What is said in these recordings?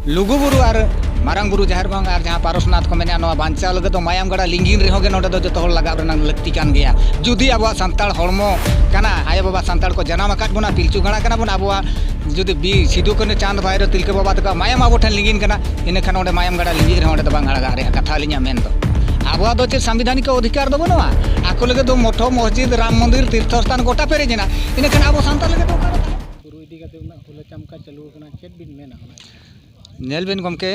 लुगुबुरु और मारांग बुरु जाहिर बांग और जहाँ पारसनाथ को मेने बांचा लगे तो मायाम गड़ा लिंगिन रहे नोडे दो जो लगा लगती कान गया जुदी अब सानताड़ हड़मो काना आयो बाबा सानताड़ को जनाम आकाद बोना पिलचू गणा काना बोन अब जुदी बी सिदू कानू चांद भाईरो तिलके बाबा तक मायाम अब ठेन लिंगिन काना इनखान ओंडे मायाम गड़ा लिंगिन रहे दो बांग आड़गा रे कथा लिया मेन दो अब दो चे संविधानिक अधिकार दो बनवा आको लगे दो मठो मस्जिद राम मंदिर तीर्थस्थान गोटा पेरेजना इनखान अब सानताड़ लगे दो बुरु इदी काते उना हुला चमका चालू कना चेत बिन मेना नेल बिन गमके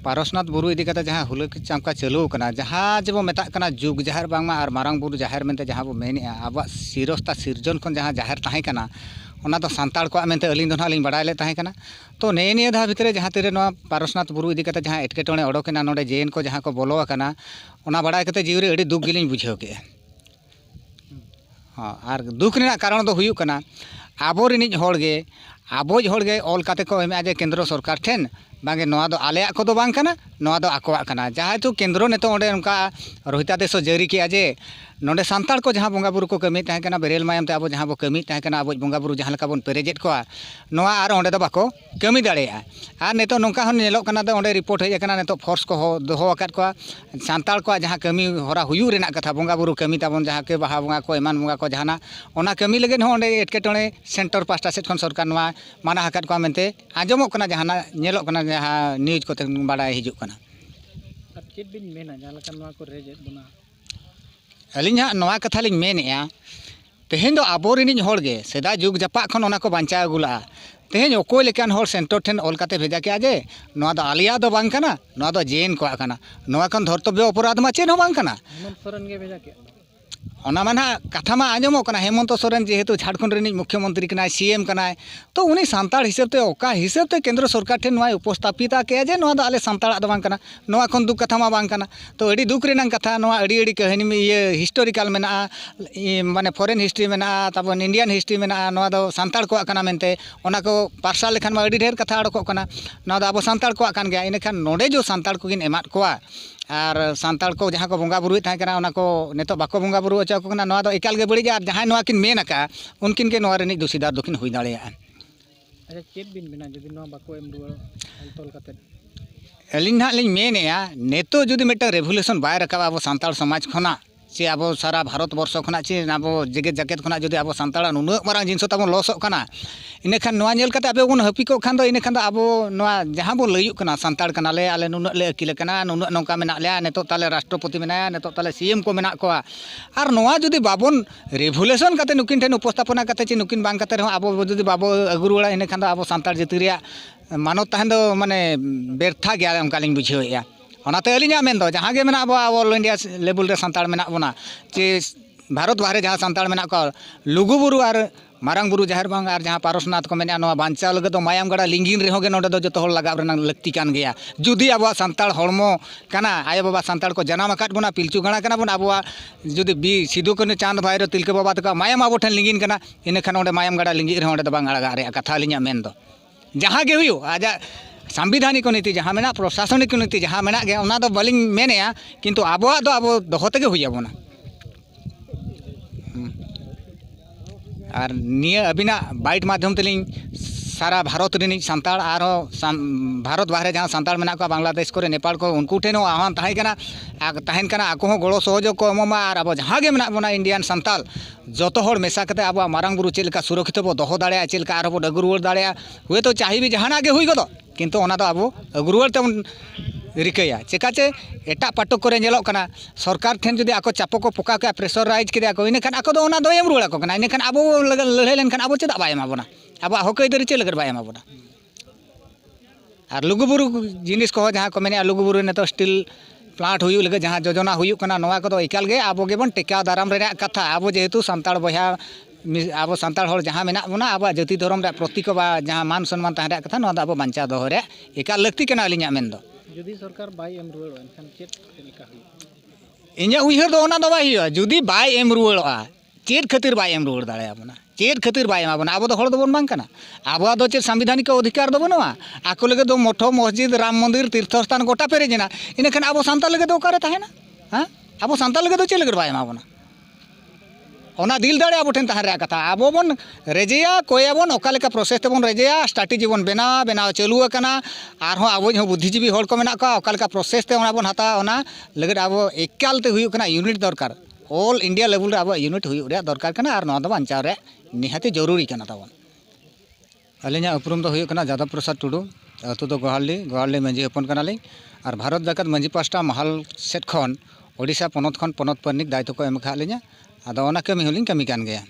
पारसनाथ बुरु इदी काते जहाँ हुला चमका चालू कना जहाँ जब मेता कना जुग जाहिर बांगमा और मारांग बुरु जाहिर मेनते जहाँ बो मेनेआ अब सिरस्ता सिरजन खन जहाँ जाहिर ताहे कना ओना तो सानताड़ को मेनते अलिंग दो नालिंग बड़ाय ले ताहे कना तो ने धा भितरे जहाँ तीरे नवा पारसनाथ बुरु इदी काते जहाँ एटकेटोणे ओडोकेना नोडे जेन को जहाँ को बोलो आकना ओना बड़ाय काते जीव रे अड़ी दुख गिलिंग बुझाव के हाँ और दुख रेना कारण दो हुयुग कना आबो रिनिज होड़गे आबोज होड़गे ऑल काते को एमे जे केंद्र सरकार ठेन बांगे नोआ दो आलेया को दो बांग कना नोआ दो आकोआ कना जहाँ तो केंद्र ने तो ओंडे उनका रोहिता देशो जारी किया जे नोडे सानताड़ को जहाँ बोंगा बुरु को कमी ताहे कना बेरेल मायम ते आबो जहाँ बो कमी ताहे कना आबो बोंगा बुरु जहाँ लेका बोन पेरेजेट कोआ नोआ आर ओंडे दो बाको कमी दाड़ेया आर नेतो नोंका होन नेलोग कना दो ओंडे रिपोर्ट हेज कना नेतो फोर्स को दोहो आकाद कोआ सानताड़ को जहाँ कमी होरा हुयु रेना कथा बोंगा बुरु कमी ताबोन जहाँ के बाहा बोंगा को एमान बोंगा को जहाना ओना कमी लगे हो ओंडे एटकेटोणे सेंटर पास्टा सेट खन सरकार नोआ माना आकाद कोआ मेनते आंजमोग कना जहाना नेलोग कना जहाँ न्यूज को बाड़ाय हिजुग कना चेत बिन मेना जहाँ लका नोआ को रेजेट बना अलिंग नोआ कथा लिंग मेनेआ तेहेन दो आबो रिनिज होड़गे सेदा जुग जपा खन ओना को बांचा अगुला तेहेन ओकोय लेकान होड़ सेंटर ठेन ऑल काते भेजा के आजे नोआ दो आलिया दो बांग कना नोआ दो जेन को आकना नोआ खन धर्तव्य अपराध मा चेन हो बांग कना हेमंत सोरेन गे भेजा के ओना माना कथा मा आंजमो कना हेमंत सोरेन जेहेतु झारखंड रिनिज मुख्यमंत्री कनाय सीएम कनाय तो उनी सानताड़ हिसाब ते ओका हिसाब ते केंद्र सरकार ठेन नोआ उपस्थापिता के जे नोआ दो आले सानताड़ दो बांग कना नोआ खन दुख कथा मा बांग कना तो अड़ी दुख रेनांग कथा नोआ अड़ी अड़ी कहानी में ये हिस्टोरिकल मेना माने फॉरेन हिस्ट्री मेना ताबन इंडियन हिस्ट्री मेना नोआ दो सानताड़ को कना मेनते ओना को पार्सल लेखान मा अड़ी ढेर कथा अडको कना नोआ दो आबो सानताड़ को कान गया इनखान नोडे जो सानताड़ को गिन एमात कोआ और सानताड़ को जहाँ को बोंगा बुरुई ताहे कना ओना को नेतो बाको बोंगा बुरु अचा को कना नोआ दो एकाल गे बड़ी और जहाँ नोआ किन मेन आका उनकिन के नोआ रेनिज दोषीदार दोकिन हुई दाड़ेया अच्छा चेत बिन बिना जदि नोआ बाको एम रुवाड़ तोल काते अलिंग ना लिंग मेनेआ नेतो जुदी मेटा रेवोल्यूशन बाय रकाबा अब सानताड़ समाज खना चे अब सारा भारत वर्ष खना चे अब जेगेत जाकेत खना जुदी अब सानताड़ नुना मारांग जिनस ताबो लॉसक कना इनेखान नोआ नेल काते आबे बोन हपिको खान दो इनेखान दो अब नोआ जहाँ बो लयुग कना सानताड़ कनाले आले नुना ले अकिल कना नुना नोंका मेना लेया नेतो ताले राष्ट्रपति मेनाया नेतो ताले सीएम को मेना कोआ और नोआ जुदी बाबोन रेवोल्यूशन काते नुकिन ठेन उपस्थापना काते चे नुकिन बांग काते रहो अब जुदी बाबो अगुरुवाड़ा इनेखान दो अब सानताड़ जाति रिया मानव ताहेन दो माने बेरथा गया उनका लिंग बुझेया ओनाते अलिंगा मेन दो जहाँ गे मेना अब ऑल इंडिया लेवल रे सानताड़ मेना बोना चे भारत बाहरे जहाँ सानताड़ मेना को लुगुबुरु और मारांग बुरु जाहिर बांग और जहाँ पारसनाथ को मेना बांचा लगे तो मायाम गड़ा लिंगिन रहे होगे नोडे दो जो लगा लगती कान गया जुदी अब सानताड़ हड़मो काना आयो बाबा सानताड़ को जनाम आकाद बोना पिलचू गणा काना बोन अब जुदी बी सिदू कानू चांद भाईरो तिलके बाबा तक मायाम अब ठेन लिंगिन काना इनखान ओंडे मायाम गड़ा लिंगिन रहे ओंडे दो बांग आड़गा रे कथा लिया मेन दो जहाँ गे हुयु आजा संविधानिक नीति जहाँ मेना प्रशासनिक नीति जहाँ मेना गया ओना दो बालिंग मेनेया किंतु आबोआ दो आबो दोहो तेगे हुई आबोना और निया अबिना बाइट माध्यम तेलिंग सारा भारत रिनिज सानताड़ और भारत बाहरे जहाँ सानताड़ मेना को बांग्लादेश को नेपाल को उनको ठेन आह्वान ताहेन कना आको हो गड़ो सहयोग को एमोमा और अब जहाँ गे मेना बोना इंडियन सानताल जतो हर मेसा कते अब मारांग बुरु चेलका सुरक्षित बो दोहो दाड़ेया चेलका आरो बो अगु रुवाड़ दाड़ेया हुए तो चाहे भी जहाना गे हुई गदो किंतु ओना दो अब अगु रुवाड़ तेबन रिकाया चेकाचे एटा पाटक को नेलोग कना सरकार ठेन जुदी आको चापो को पोका के प्रेशराइज किया को इनेखान आको दो ओना दो एम रुवाड़ को कना इनेखान अब लड़ाई लेनखान अब चेदा बाय एमा बोना अब हक आइदारी चे लगे बाय एमा बोना और लुगुबुरु जिनिस को जहाँ को मेने लुगुबुरु ने तो स्टील प्लांट हुई लगे जहाँ योजना हुई कना नोआ को एकाल गे अब गेबन टेका दाराम रे कथा अब जेहेतु सानताड़ बहा अब सानताड़ हर जहाँ मेना बोना अब जाति धर्म रे प्रतीक बा जहाँ मान सम्मान ताहे कथा नोआ अब बांचा दोहो रे एकाल लगती कना अलिंगा मेन दो जुदी सरकार बाय एम रुवाड़ एनखान चेत लेका हुई इन्या उइहर दो ओना दो बाय हुआ जुदी बाय एम रुवाड़ा चेत खातिर बाय एम रुवाड़ दाड़े आबोना चेत खातिर बाय एमा बोना अब दो हर दो बोन बांग कना अब दो चे संविधानिक अधिकार दो बनवा आको लगे दो मठो मस्जिद राम मंदिर तीर्थस्थान गोटा पेरेजना इनखान अब सानताड़ लगे दो ओकारे ताहेना हाँ अब सानताड़ लगे दो चे लगे बाय एमा बोना ओना दिल दाड़े आबो ठेन तहन रे कथा आबो बन रेजेया कोयाबन ओका लेका प्रोसेस तेबन रेजेया स्ट्रैटेजी बन बनाव चालू आकना आरहों आबो जो बुद्धिजीवी हड़ को मेना का ओका लेका प्रोसेस ते ओना बन हता ओना लगेद आबो एकाल ते हुयु कना यूनिट दरकार ऑल इंडिया लेवल रे आबो यूनिट हुयु रे दरकार कना आर नोआ दो बांचाव रे निहाती जरूरी कना ताबन अलिना उपरुम दो हुयु कना जादव प्रसाद टुडू अतु दो गोहाली मंजी हपन कनाली और भारत जाकत मंजी पास्टा महल सेट खन ओडिशा पनत खन पनत परनिक दायित्व को एम खा लिया आदो ओना कमी होलिंग कमी कान गया।